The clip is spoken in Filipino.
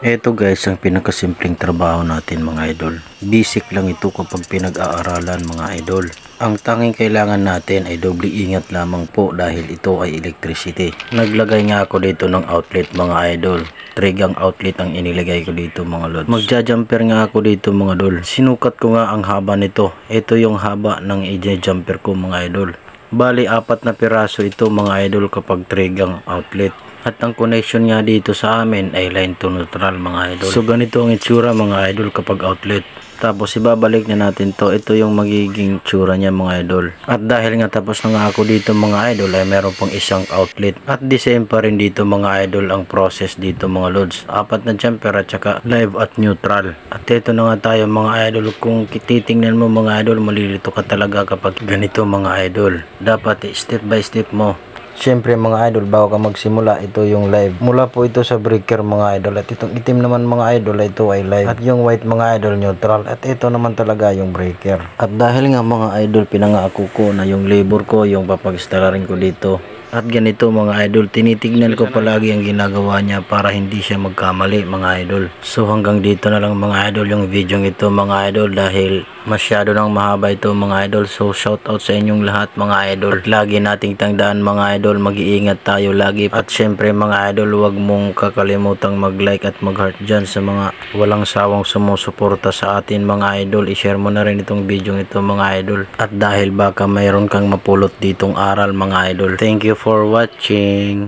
Ito guys ang pinakasimpleng trabaho natin mga idol. Basic lang ito kapag pinag-aaralan mga idol. Ang tanging kailangan natin ay doble ingat lamang po dahil ito ay electricity. Naglagay nga ako dito ng outlet mga idol. Trigang outlet ang inilagay ko dito mga lods. Magja-jumper nga ako dito mga idol. Sinukat ko nga ang haba nito. Ito yung haba ng i-jumper ko mga idol. Bali 4 na piraso ito mga idol kapag trigang outlet. At ang connection nga dito sa amin ay line to neutral mga idol. So ganito ang itsura mga idol kapag outlet. Tapos ibabalik na natin to. Ito yung magiging tsura niya mga idol. At dahil nga tapos na nga ako dito mga idol ay meron pang isang outlet. At the same pa rin dito mga idol ang process dito mga lods. 4 na jumper at saka live at neutral. At ito na nga tayo mga idol. Kung titingnan mo mga idol, malilito ka talaga kapag ganito mga idol. Dapat step by step mo. Siyempre mga idol, bago ka magsimula, ito yung live. Mula po ito sa breaker mga idol. At itong itim naman mga idol, ito ay live. At yung white mga idol, neutral. At ito naman talaga yung breaker. At dahil nga mga idol, pinangako ko na yung labor ko, yung papag-installarin ko dito. At ganito mga idol, tinitignan ko palagi ang ginagawa niya para hindi siya magkamali mga idol. So hanggang dito na lang mga idol yung video ito mga idol dahil masyado nang mahaba ito mga idol. So shout out sa inyong lahat mga idol. At lagi nating tandaan mga idol, mag-iingat tayo lagi. At syempre mga idol, huwag mong kakalimutang mag-like at mag-heart dyan sa mga walang sawang sumusuporta sa atin mga idol. I-share mo na rin itong video ito mga idol. At dahil baka mayroon kang mapulot ditong aral mga idol. Thank you for watching.